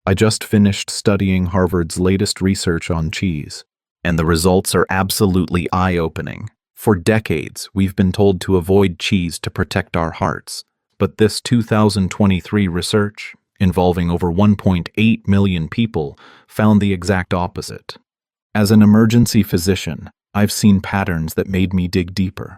I just finished studying Harvard's latest research on cheese, and the results are absolutely eye-opening. For decades, we've been told to avoid cheese to protect our hearts, but this 2023 research, involving over 1.8 million people, found the exact opposite. As an emergency physician, I've seen patterns that made me dig deeper.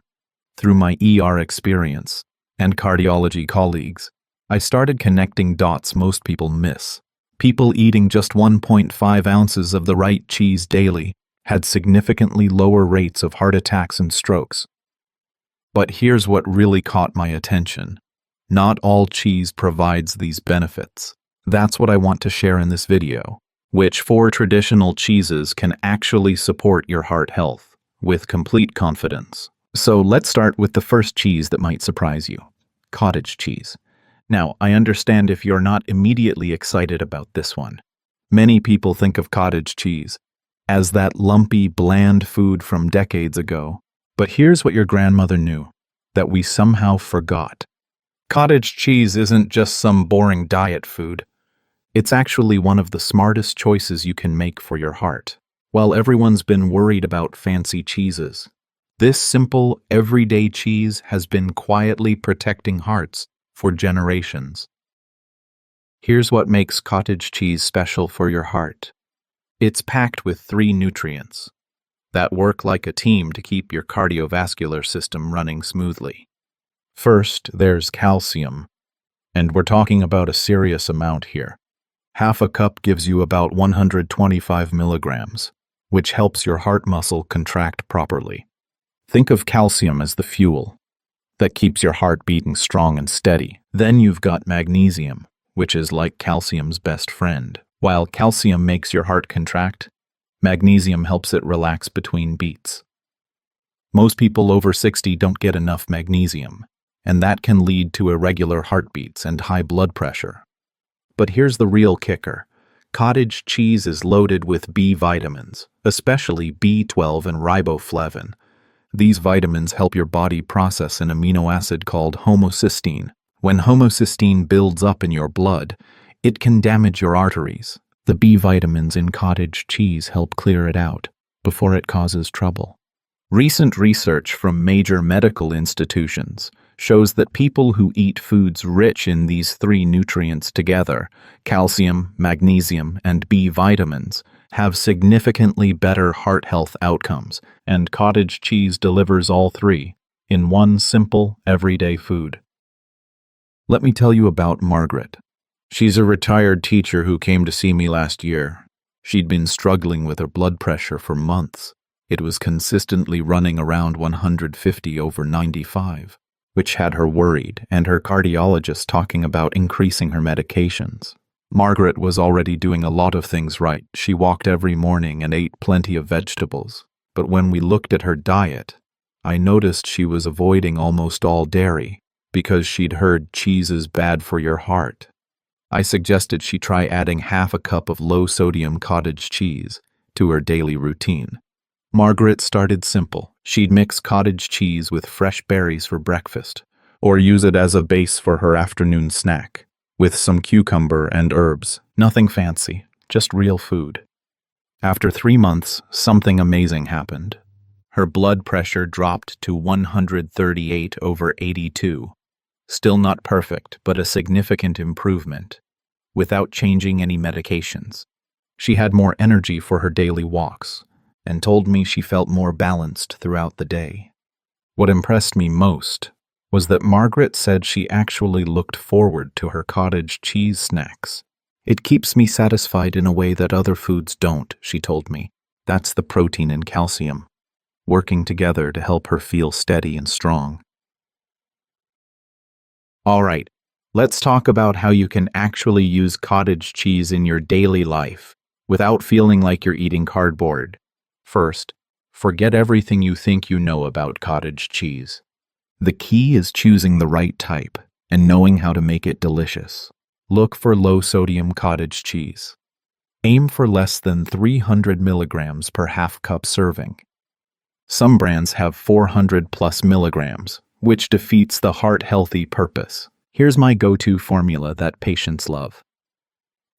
Through my ER experience and cardiology colleagues, I started connecting dots most people miss. People eating just 1.5 ounces of the right cheese daily had significantly lower rates of heart attacks and strokes. But here's what really caught my attention. Not all cheese provides these benefits. That's what I want to share in this video. Which 4 traditional cheeses can actually support your heart health with complete confidence. So let's start with the first cheese that might surprise you, cottage cheese. Now, I understand if you're not immediately excited about this one. Many people think of cottage cheese as that lumpy, bland food from decades ago. But here's what your grandmother knew, that we somehow forgot. Cottage cheese isn't just some boring diet food. It's actually one of the smartest choices you can make for your heart. While everyone's been worried about fancy cheeses, this simple, everyday cheese has been quietly protecting hearts for generations. Here's what makes cottage cheese special for your heart. It's packed with 3 nutrients that work like a team to keep your cardiovascular system running smoothly. First, there's calcium, and we're talking about a serious amount here. Half a cup gives you about 125 milligrams, which helps your heart muscle contract properly. Think of calcium as the fuel that keeps your heart beating strong and steady. Then you've got magnesium, which is like calcium's best friend. While calcium makes your heart contract, magnesium helps it relax between beats. Most people over 60 don't get enough magnesium, and that can lead to irregular heartbeats and high blood pressure. But here's the real kicker. Cottage cheese is loaded with B vitamins, especially B12 and riboflavin. These vitamins help your body process an amino acid called homocysteine. When homocysteine builds up in your blood, it can damage your arteries. The B vitamins in cottage cheese help clear it out before it causes trouble. Recent research from major medical institutions shows that people who eat foods rich in these 3 nutrients together, calcium, magnesium, and B vitamins, have significantly better heart health outcomes, and cottage cheese delivers all 3 in one simple, everyday food. Let me tell you about Margaret. She's a retired teacher who came to see me last year. She'd been struggling with her blood pressure for months. It was consistently running around 150/95, which had her worried, and her cardiologist talking about increasing her medications. Margaret was already doing a lot of things right. She walked every morning and ate plenty of vegetables. But when we looked at her diet, I noticed she was avoiding almost all dairy because she'd heard cheese is bad for your heart. I suggested she try adding half a cup of low-sodium cottage cheese to her daily routine. Margaret started simple. She'd mix cottage cheese with fresh berries for breakfast, or use it as a base for her afternoon snack, with some cucumber and herbs. Nothing fancy, just real food. After 3 months, something amazing happened. Her blood pressure dropped to 138/82. Still not perfect, but a significant improvement, without changing any medications. She had more energy for her daily walks, and told me she felt more balanced throughout the day. What impressed me most was that Margaret said she actually looked forward to her cottage cheese snacks. It keeps me satisfied in a way that other foods don't, she told me. That's the protein and calcium, working together to help her feel steady and strong. All right, let's talk about how you can actually use cottage cheese in your daily life without feeling like you're eating cardboard. First, forget everything you think you know about cottage cheese. The key is choosing the right type and knowing how to make it delicious. Look for low-sodium cottage cheese. Aim for less than 300 milligrams per half-cup serving. Some brands have 400 plus milligrams, which defeats the heart-healthy purpose. Here's my go-to formula that patients love.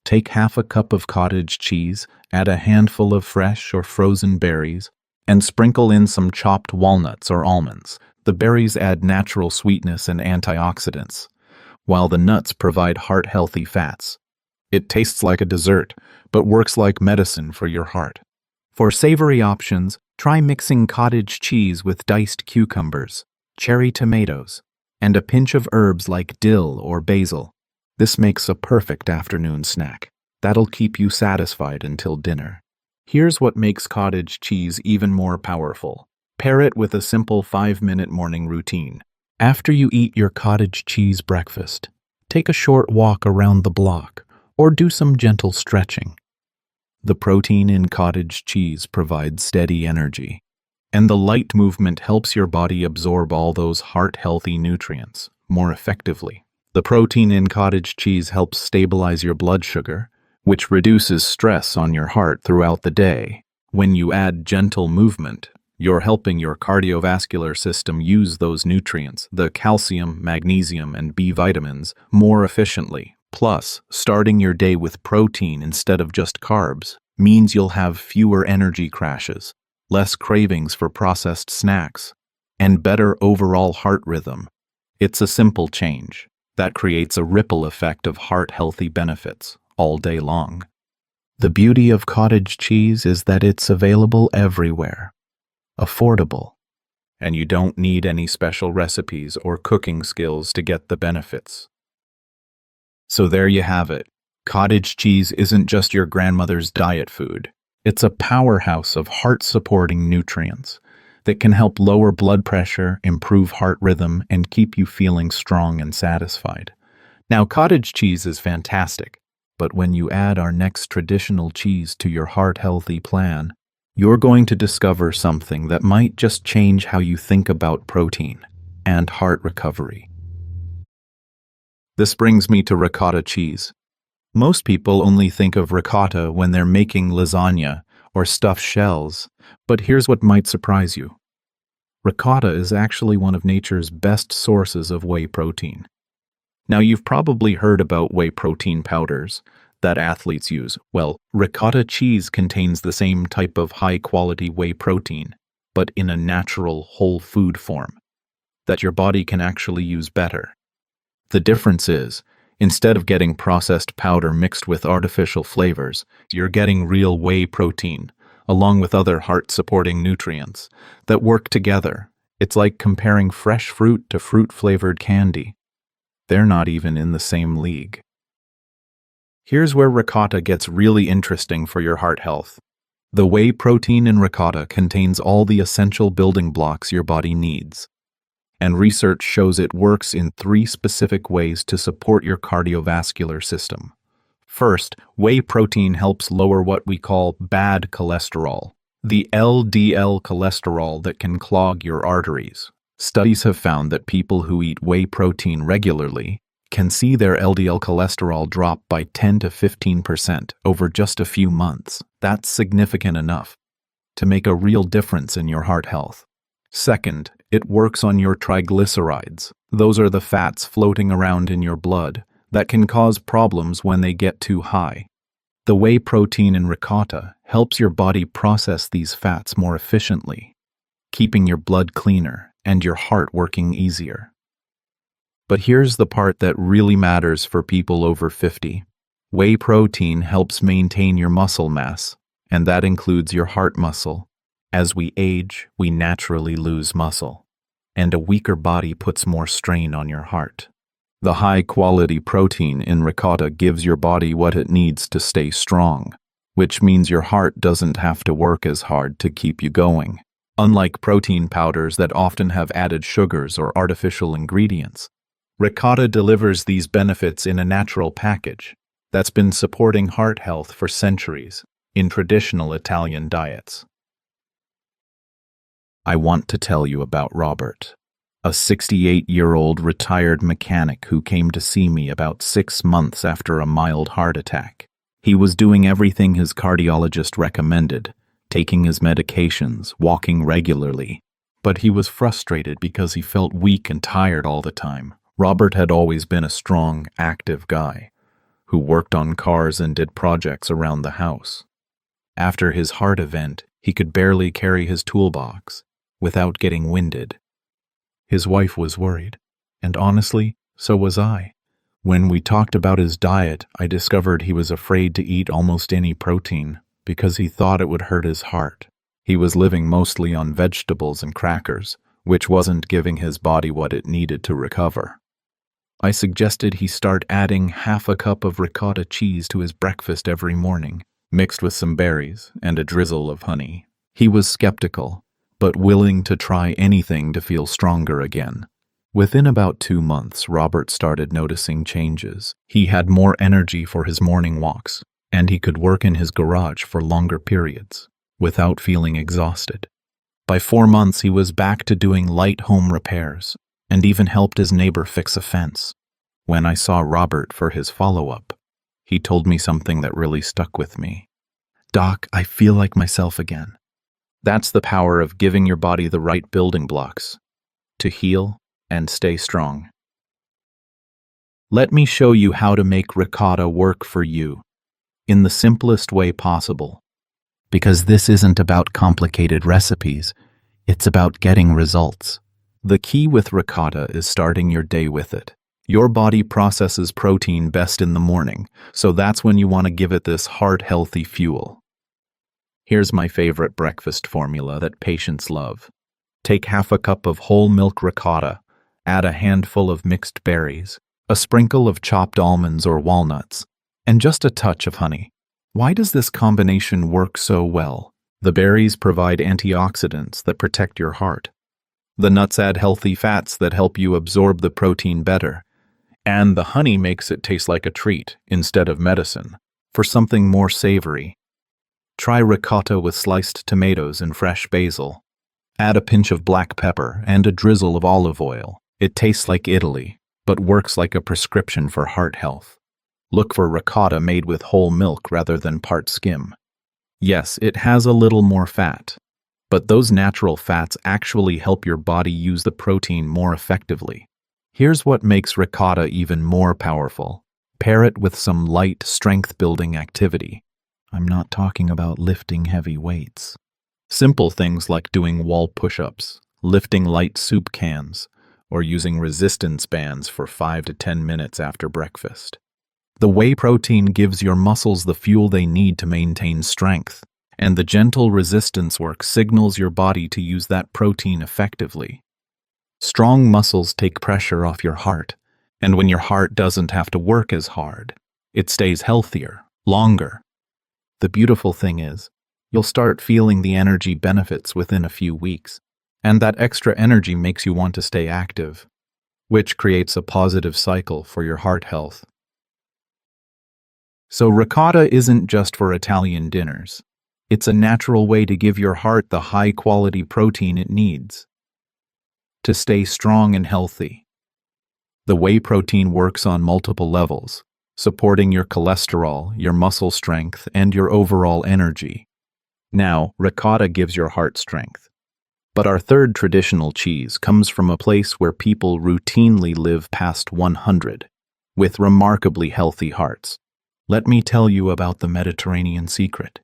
Take half a cup of cottage cheese, add a handful of fresh or frozen berries, and sprinkle in some chopped walnuts or almonds. The berries add natural sweetness and antioxidants, while the nuts provide heart-healthy fats. It tastes like a dessert, but works like medicine for your heart. For savory options, try mixing cottage cheese with diced cucumbers, cherry tomatoes, and a pinch of herbs like dill or basil. This makes a perfect afternoon snack. That'll keep you satisfied until dinner. Here's what makes cottage cheese even more powerful. Pair it with a simple 5-minute morning routine. After you eat your cottage cheese breakfast, take a short walk around the block or do some gentle stretching. The protein in cottage cheese provides steady energy, and the light movement helps your body absorb all those heart-healthy nutrients more effectively. The protein in cottage cheese helps stabilize your blood sugar, which reduces stress on your heart throughout the day. When you add gentle movement, you're helping your cardiovascular system use those nutrients, the calcium, magnesium, and B vitamins, more efficiently. Plus, starting your day with protein instead of just carbs means you'll have fewer energy crashes, less cravings for processed snacks, and better overall heart rhythm. It's a simple change that creates a ripple effect of heart-healthy benefits all day long. The beauty of cottage cheese is that it's available everywhere, affordable, and you don't need any special recipes or cooking skills to get the benefits. So there you have it. Cottage cheese isn't just your grandmother's diet food. It's a powerhouse of heart-supporting nutrients that can help lower blood pressure, improve heart rhythm, and keep you feeling strong and satisfied. Now, cottage cheese is fantastic, but when you add our next traditional cheese to your heart-healthy plan, you're going to discover something that might just change how you think about protein and heart recovery. This brings me to ricotta cheese. Most people only think of ricotta when they're making lasagna or stuffed shells, but here's what might surprise you. Ricotta is actually one of nature's best sources of whey protein. Now, you've probably heard about whey protein powders that athletes use. Well, ricotta cheese contains the same type of high-quality whey protein, but in a natural whole food form that your body can actually use better. The difference is, instead of getting processed powder mixed with artificial flavors, you're getting real whey protein, along with other heart-supporting nutrients that work together. It's like comparing fresh fruit to fruit-flavored candy. They're not even in the same league. Here's where ricotta gets really interesting for your heart health. The whey protein in ricotta contains all the essential building blocks your body needs, and research shows it works in 3 specific ways to support your cardiovascular system. First, whey protein helps lower what we call bad cholesterol, the LDL cholesterol that can clog your arteries. Studies have found that people who eat whey protein regularly can see their LDL cholesterol drop by 10 to 15% over just a few months. That's significant enough to make a real difference in your heart health. Second, it works on your triglycerides. Those are the fats floating around in your blood that can cause problems when they get too high. The whey protein in ricotta helps your body process these fats more efficiently, keeping your blood cleaner and your heart working easier. But here's the part that really matters for people over 50. Whey protein helps maintain your muscle mass, and that includes your heart muscle. As we age, we naturally lose muscle, and a weaker body puts more strain on your heart. The high-quality protein in ricotta gives your body what it needs to stay strong, which means your heart doesn't have to work as hard to keep you going. Unlike protein powders that often have added sugars or artificial ingredients, ricotta delivers these benefits in a natural package that's been supporting heart health for centuries in traditional Italian diets. I want to tell you about Robert, a 68-year-old retired mechanic who came to see me about 6 months after a mild heart attack. He was doing everything his cardiologist recommended, taking his medications, walking regularly, but he was frustrated because he felt weak and tired all the time. Robert had always been a strong, active guy who worked on cars and did projects around the house. After his heart event, he could barely carry his toolbox without getting winded. His wife was worried, and honestly, so was I. When we talked about his diet, I discovered he was afraid to eat almost any protein because he thought it would hurt his heart. He was living mostly on vegetables and crackers, which wasn't giving his body what it needed to recover. I suggested he start adding half a cup of ricotta cheese to his breakfast every morning, mixed with some berries and a drizzle of honey. He was skeptical, but willing to try anything to feel stronger again. Within about 2 months, Robert started noticing changes. He had more energy for his morning walks, and he could work in his garage for longer periods without feeling exhausted. By 4 months, he was back to doing light home repairs and even helped his neighbor fix a fence. When I saw Robert for his follow-up, he told me something that really stuck with me. "Doc, I feel like myself again." That's the power of giving your body the right building blocks to heal and stay strong. Let me show you how to make ricotta work for you in the simplest way possible. Because this isn't about complicated recipes, it's about getting results. The key with ricotta is starting your day with it. Your body processes protein best in the morning, so that's when you want to give it this heart-healthy fuel. Here's my favorite breakfast formula that patients love. Take half a cup of whole milk ricotta, add a handful of mixed berries, a sprinkle of chopped almonds or walnuts, and just a touch of honey. Why does this combination work so well? The berries provide antioxidants that protect your heart. The nuts add healthy fats that help you absorb the protein better. And the honey makes it taste like a treat instead of medicine. For something more savory, try ricotta with sliced tomatoes and fresh basil. Add a pinch of black pepper and a drizzle of olive oil. It tastes like Italy, but works like a prescription for heart health. Look for ricotta made with whole milk rather than part skim. Yes, it has a little more fat, but those natural fats actually help your body use the protein more effectively. Here's what makes ricotta even more powerful. Pair it with some light, strength-building activity. I'm not talking about lifting heavy weights. Simple things like doing wall push-ups, lifting light soup cans, or using resistance bands for 5 to 10 minutes after breakfast. The whey protein gives your muscles the fuel they need to maintain strength, and the gentle resistance work signals your body to use that protein effectively. Strong muscles take pressure off your heart, and when your heart doesn't have to work as hard, it stays healthier, longer. The beautiful thing is, you'll start feeling the energy benefits within a few weeks, and that extra energy makes you want to stay active, which creates a positive cycle for your heart health. So ricotta isn't just for Italian dinners. It's a natural way to give your heart the high-quality protein it needs to stay strong and healthy. The whey protein works on multiple levels, supporting your cholesterol, your muscle strength, and your overall energy. Now, ricotta gives your heart strength. But our third traditional cheese comes from a place where people routinely live past 100, with remarkably healthy hearts. Let me tell you about the Mediterranean secret.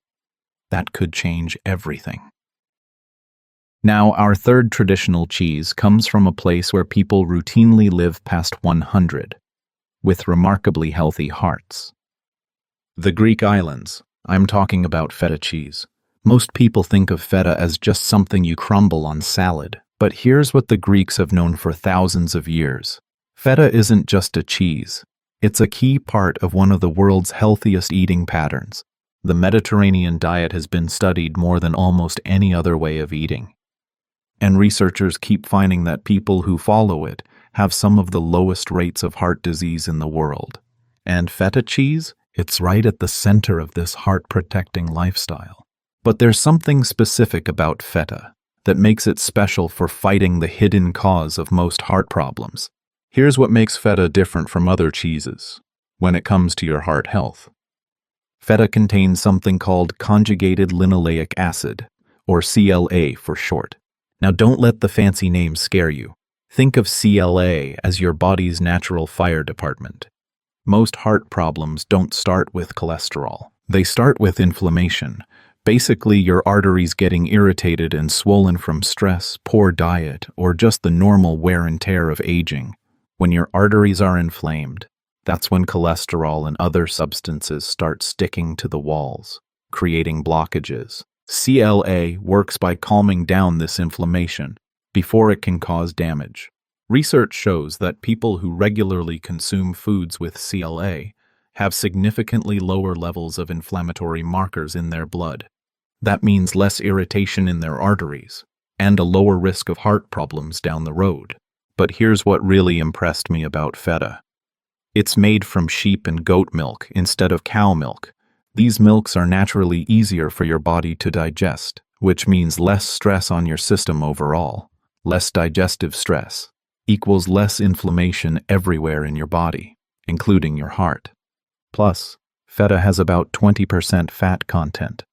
That could change everything. Now, our third traditional cheese comes from a place where people routinely live past 100, with remarkably healthy hearts. The Greek islands. I'm talking about feta cheese. Most people think of feta as just something you crumble on salad, but here's what the Greeks have known for thousands of years. Feta isn't just a cheese. It's a key part of one of the world's healthiest eating patterns. The Mediterranean diet has been studied more than almost any other way of eating. And researchers keep finding that people who follow it have some of the lowest rates of heart disease in the world. And feta cheese? It's right at the center of this heart-protecting lifestyle. But there's something specific about feta that makes it special for fighting the hidden cause of most heart problems. Here's what makes feta different from other cheeses when it comes to your heart health. Feta contains something called conjugated linoleic acid, or CLA for short. Now don't let the fancy names scare you. Think of CLA as your body's natural fire department. Most heart problems don't start with cholesterol. They start with inflammation. Basically, your arteries getting irritated and swollen from stress, poor diet, or just the normal wear and tear of aging. When your arteries are inflamed, that's when cholesterol and other substances start sticking to the walls, creating blockages. CLA works by calming down this inflammation before it can cause damage. Research shows that people who regularly consume foods with CLA have significantly lower levels of inflammatory markers in their blood. That means less irritation in their arteries and a lower risk of heart problems down the road. But here's what really impressed me about feta. It's made from sheep and goat milk instead of cow milk. These milks are naturally easier for your body to digest, which means less stress on your system overall. Less digestive stress equals less inflammation everywhere in your body, including your heart. Plus, feta has about 20% fat content,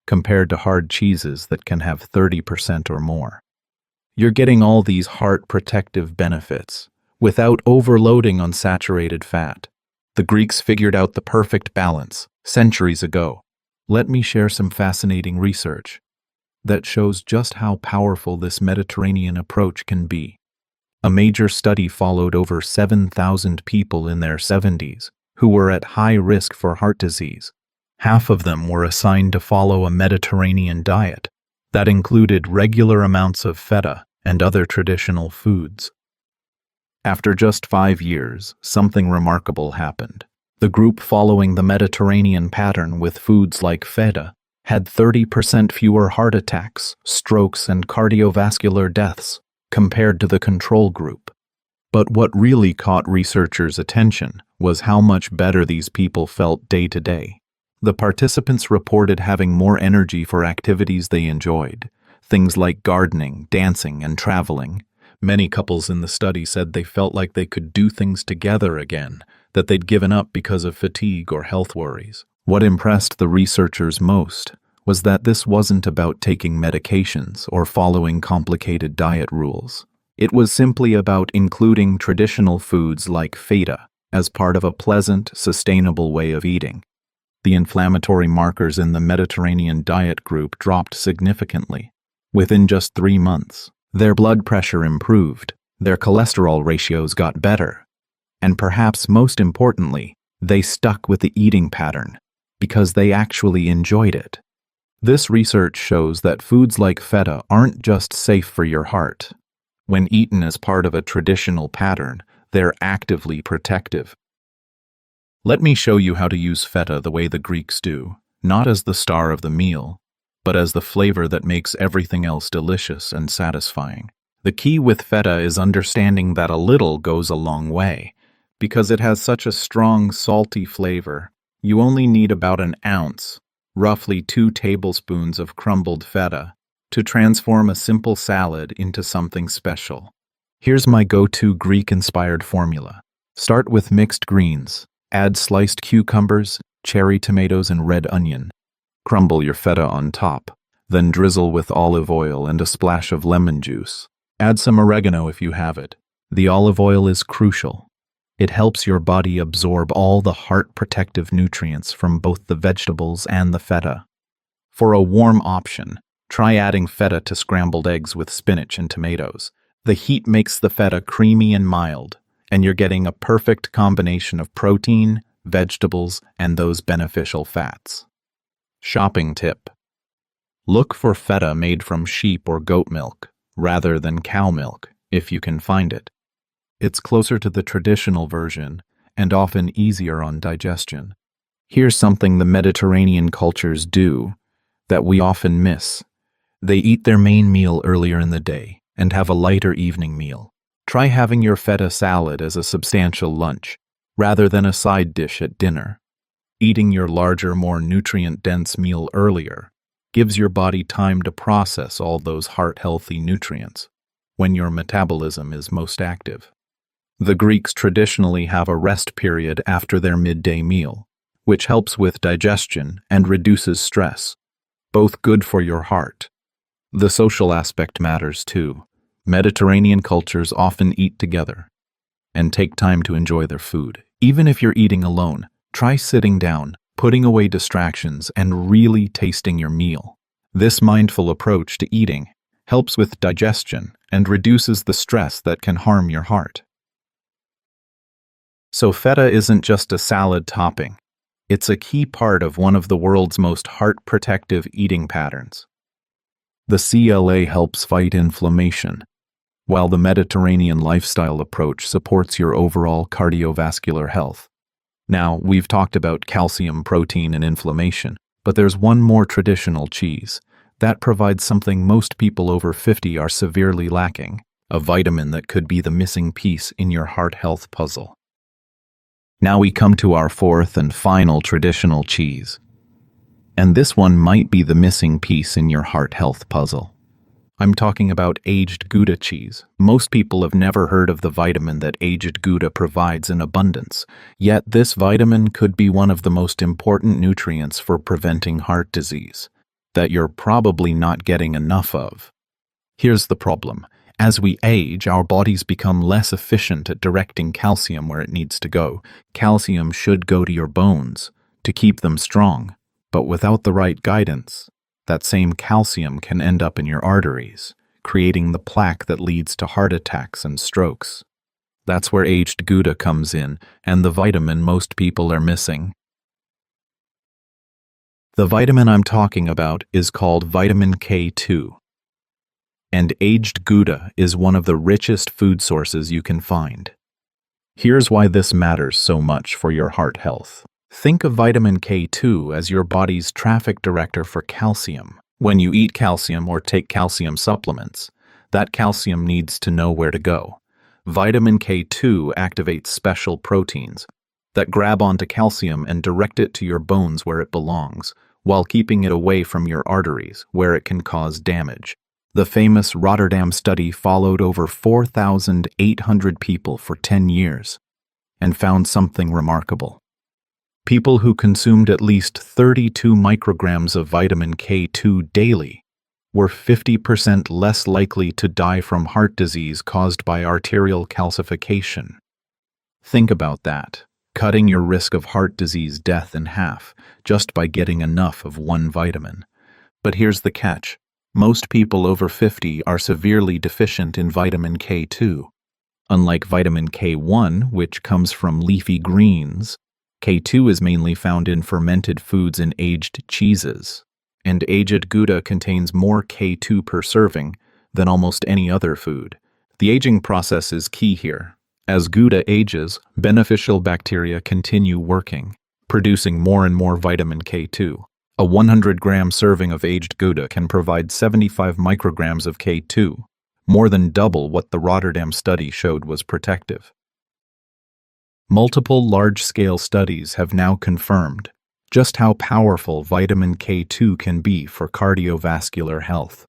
compared to hard cheeses that can have 30% or more. You're getting all these heart protective benefits without overloading on saturated fat. The Greeks figured out the perfect balance centuries ago. Let me share some fascinating research that shows just how powerful this Mediterranean approach can be. A major study followed over 7,000 people in their 70s who were at high risk for heart disease. Half of them were assigned to follow a Mediterranean diet that included regular amounts of feta and other traditional foods. After just 5 years, something remarkable happened. The group following the Mediterranean pattern with foods like feta had 30% fewer heart attacks, strokes, and cardiovascular deaths compared to the control group. But what really caught researchers' attention was how much better these people felt day to day. The participants reported having more energy for activities they enjoyed, things like gardening, dancing, and traveling. Many couples in the study said they felt like they could do things together again that they'd given up because of fatigue or health worries. What impressed the researchers most was that this wasn't about taking medications or following complicated diet rules. It was simply about including traditional foods like feta as part of a pleasant, sustainable way of eating. The inflammatory markers in the Mediterranean diet group dropped significantly. Within just 3 months, their blood pressure improved, their cholesterol ratios got better, and perhaps most importantly, they stuck with the eating pattern because they actually enjoyed it. This research shows that foods like feta aren't just safe for your heart. When eaten as part of a traditional pattern, they're actively protective. Let me show you how to use feta the way the Greeks do, not as the star of the meal, but as the flavor that makes everything else delicious and satisfying. The key with feta is understanding that a little goes a long way. Because it has such a strong, salty flavor, you only need about an ounce, roughly 2 tablespoons of crumbled feta, to transform a simple salad into something special. Here's my go-to Greek-inspired formula. Start with mixed greens. Add sliced cucumbers, cherry tomatoes, and red onion. Crumble your feta on top, then drizzle with olive oil and a splash of lemon juice. Add some oregano if you have it. The olive oil is crucial. It helps your body absorb all the heart-protective nutrients from both the vegetables and the feta. For a warm option, try adding feta to scrambled eggs with spinach and tomatoes. The heat makes the feta creamy and mild, and you're getting a perfect combination of protein, vegetables, and those beneficial fats. Shopping tip: look for feta made from sheep or goat milk, rather than cow milk, if you can find it. It's closer to the traditional version, and often easier on digestion. Here's something the Mediterranean cultures do that we often miss. They eat their main meal earlier in the day and have a lighter evening meal. Try having your feta salad as a substantial lunch, rather than a side dish at dinner. Eating your larger, more nutrient-dense meal earlier gives your body time to process all those heart-healthy nutrients when your metabolism is most active. The Greeks traditionally have a rest period after their midday meal, which helps with digestion and reduces stress, both good for your heart. The social aspect matters too. Mediterranean cultures often eat together and take time to enjoy their food. Even if you're eating alone, try sitting down, putting away distractions, and really tasting your meal. This mindful approach to eating helps with digestion and reduces the stress that can harm your heart. So feta isn't just a salad topping. It's a key part of one of the world's most heart-protective eating patterns. The CLA helps fight inflammation, while the Mediterranean lifestyle approach supports your overall cardiovascular health. Now, we've talked about calcium, protein, and inflammation, but there's one more traditional cheese that provides something most people over 50 are severely lacking, a vitamin that could be the missing piece in your heart health puzzle. Now we come to our fourth and final traditional cheese. And this one might be the missing piece in your heart health puzzle. I'm talking about aged Gouda cheese. Most people have never heard of the vitamin that aged Gouda provides in abundance, yet this vitamin could be one of the most important nutrients for preventing heart disease that you're probably not getting enough of. Here's the problem. As we age, our bodies become less efficient at directing calcium where it needs to go. Calcium should go to your bones to keep them strong, but without the right guidance, that same calcium can end up in your arteries, creating the plaque that leads to heart attacks and strokes. That's where aged Gouda comes in, and the vitamin most people are missing. The vitamin I'm talking about is called vitamin K2. And aged Gouda is one of the richest food sources you can find. Here's why this matters so much for your heart health. Think of vitamin K2 as your body's traffic director for calcium. When you eat calcium or take calcium supplements, that calcium needs to know where to go. Vitamin K2 activates special proteins that grab onto calcium and direct it to your bones where it belongs, while keeping it away from your arteries where it can cause damage. The famous Rotterdam study followed over 4,800 people for 10 years and found something remarkable. People who consumed at least 32 micrograms of vitamin K2 daily were 50% less likely to die from heart disease caused by arterial calcification. Think about that, cutting your risk of heart disease death in half just by getting enough of one vitamin. But here's the catch. Most people over 50 are severely deficient in vitamin K2. Unlike vitamin K1, which comes from leafy greens, K2 is mainly found in fermented foods and aged cheeses, and aged Gouda contains more K2 per serving than almost any other food. The aging process is key here. As Gouda ages, beneficial bacteria continue working, producing more and more vitamin K2. A 100-gram serving of aged Gouda can provide 75 micrograms of K2, more than double what the Rotterdam study showed was protective. Multiple large-scale studies have now confirmed just how powerful vitamin K2 can be for cardiovascular health.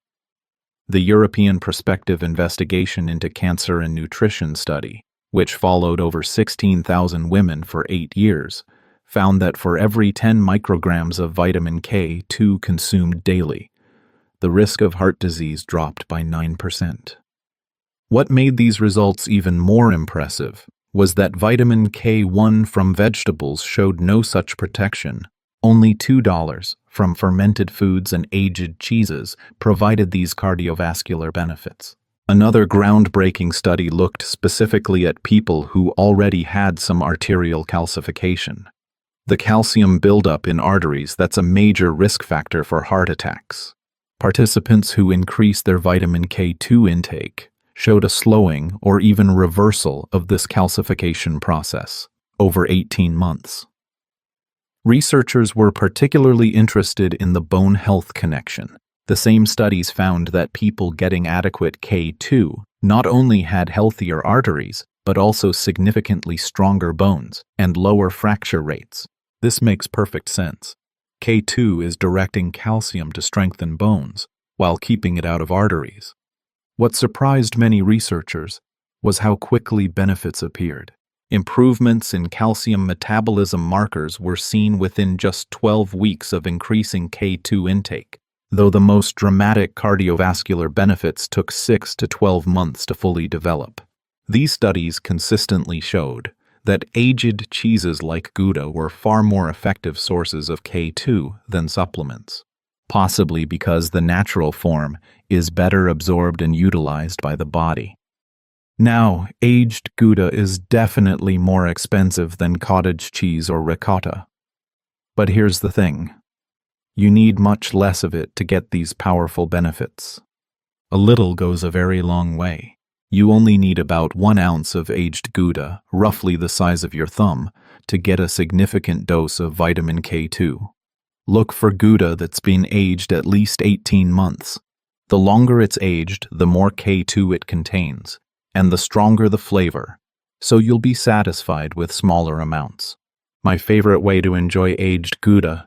The European Prospective Investigation into Cancer and Nutrition study, which followed over 16,000 women for 8 years, found that for every 10 micrograms of vitamin K2 consumed daily, the risk of heart disease dropped by 9%. What made these results even more impressive was that vitamin K1 from vegetables showed no such protection. Only $2 from fermented foods and aged cheeses provided these cardiovascular benefits. Another groundbreaking study looked specifically at people who already had some arterial calcification. The calcium buildup in arteries that's a major risk factor for heart attacks. Participants who increased their vitamin K2 intake showed a slowing or even reversal of this calcification process over 18 months. Researchers were particularly interested in the bone health connection. The same studies found that people getting adequate K2 not only had healthier arteries, but also significantly stronger bones and lower fracture rates. This makes perfect sense. K2 is directing calcium to strengthen bones while keeping it out of arteries. What surprised many researchers was how quickly benefits appeared. Improvements in calcium metabolism markers were seen within just 12 weeks of increasing K2 intake, though the most dramatic cardiovascular benefits took 6 to 12 months to fully develop. These studies consistently showed that aged cheeses like Gouda were far more effective sources of K2 than supplements, possibly because the natural form is better absorbed and utilized by the body. Now, aged Gouda is definitely more expensive than cottage cheese or ricotta. But here's the thing. You need much less of it to get these powerful benefits. A little goes a very long way. You only need about 1 ounce of aged Gouda, roughly the size of your thumb, to get a significant dose of vitamin K2. Look for Gouda that's been aged at least 18 months. The longer it's aged, the more K2 it contains, and the stronger the flavor, so you'll be satisfied with smaller amounts. My favorite way to enjoy aged Gouda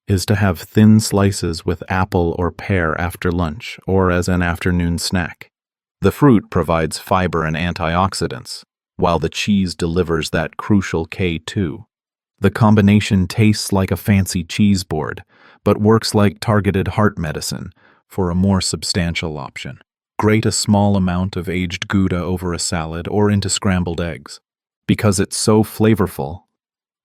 is to have thin slices with apple or pear after lunch or as an afternoon snack. The fruit provides fiber and antioxidants, while the cheese delivers that crucial K2. The combination tastes like a fancy cheese board, but works like targeted heart medicine for a more substantial option. Grate a small amount of aged Gouda over a salad or into scrambled eggs. Because it's so flavorful,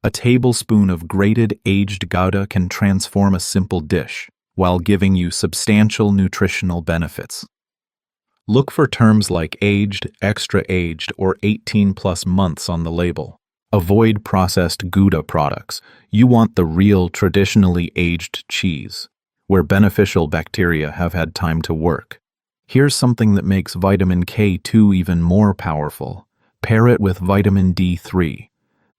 a tablespoon of grated aged Gouda can transform a simple dish while giving you substantial nutritional benefits. Look for terms like aged, extra aged, or 18+ months on the label. Avoid processed Gouda products. You want the real, traditionally aged cheese, where beneficial bacteria have had time to work. Here's something that makes vitamin K2 even more powerful. Pair it with vitamin D3.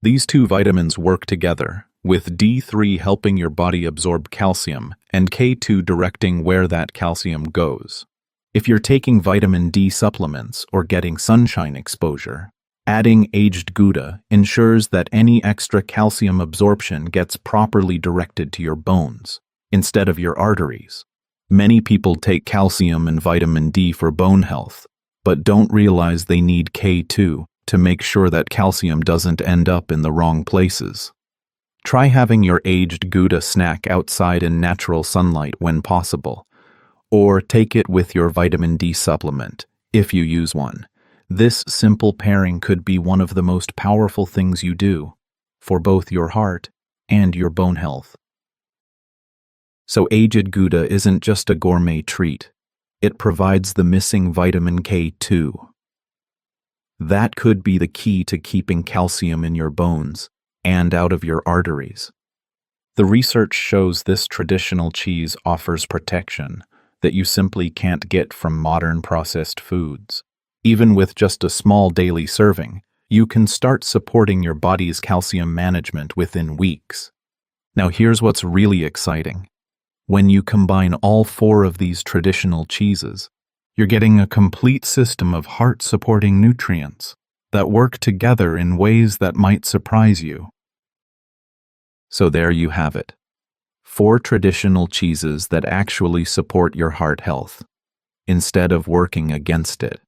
These two vitamins work together, with D3 helping your body absorb calcium and K2 directing where that calcium goes. If you're taking vitamin D supplements or getting sunshine exposure, adding aged Gouda ensures that any extra calcium absorption gets properly directed to your bones instead of your arteries. Many people take calcium and vitamin D for bone health, but don't realize they need K2 to make sure that calcium doesn't end up in the wrong places. Try having your aged Gouda snack outside in natural sunlight when possible, or take it with your vitamin D supplement, if you use one. This simple pairing could be one of the most powerful things you do for both your heart and your bone health. So aged Gouda isn't just a gourmet treat. It provides the missing vitamin K2. That could be the key to keeping calcium in your bones and out of your arteries. The research shows this traditional cheese offers protection that you simply can't get from modern processed foods. Even with just a small daily serving, you can start supporting your body's calcium management within weeks. Now here's what's really exciting. When you combine all 4 of these traditional cheeses, you're getting a complete system of heart-supporting nutrients that work together in ways that might surprise you. So there you have it. 4 traditional cheeses that actually support your heart health, instead of working against it.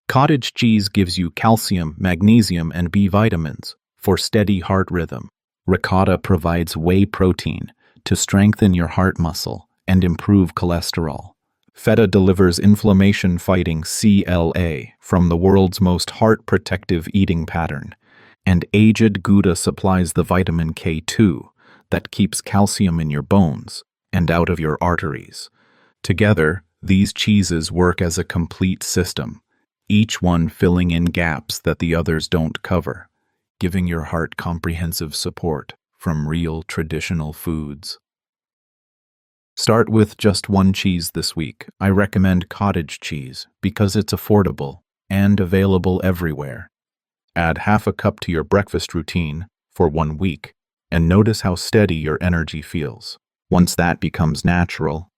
Cottage cheese gives you calcium, magnesium, and B vitamins for steady heart rhythm. Ricotta provides whey protein to strengthen your heart muscle and improve cholesterol. Feta delivers inflammation-fighting CLA from the world's most heart-protective eating pattern. And aged Gouda supplies the vitamin K2 that keeps calcium in your bones and out of your arteries. Together, these cheeses work as a complete system, each one filling in gaps that the others don't cover, giving your heart comprehensive support from real traditional foods. Start with just 1 cheese this week. I recommend cottage cheese because it's affordable and available everywhere. Add half a cup to your breakfast routine for 1 week and notice how steady your energy feels. Once that becomes natural,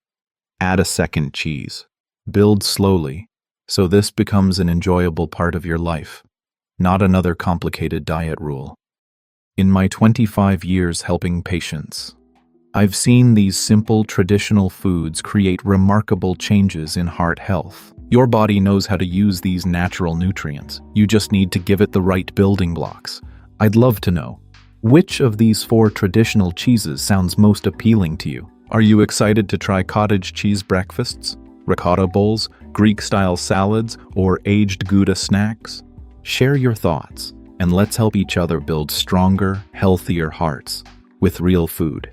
add a second cheese. Build slowly so this becomes an enjoyable part of your life, not another complicated diet rule. In my 25 years helping patients, I've seen these simple traditional foods create remarkable changes in heart health. Your body knows how to use these natural nutrients. You just need to give it the right building blocks. I'd love to know, which of these 4 traditional cheeses sounds most appealing to you? Are you excited to try cottage cheese breakfasts, ricotta bowls, Greek-style salads, or aged Gouda snacks? Share your thoughts and let's help each other build stronger, healthier hearts with real food.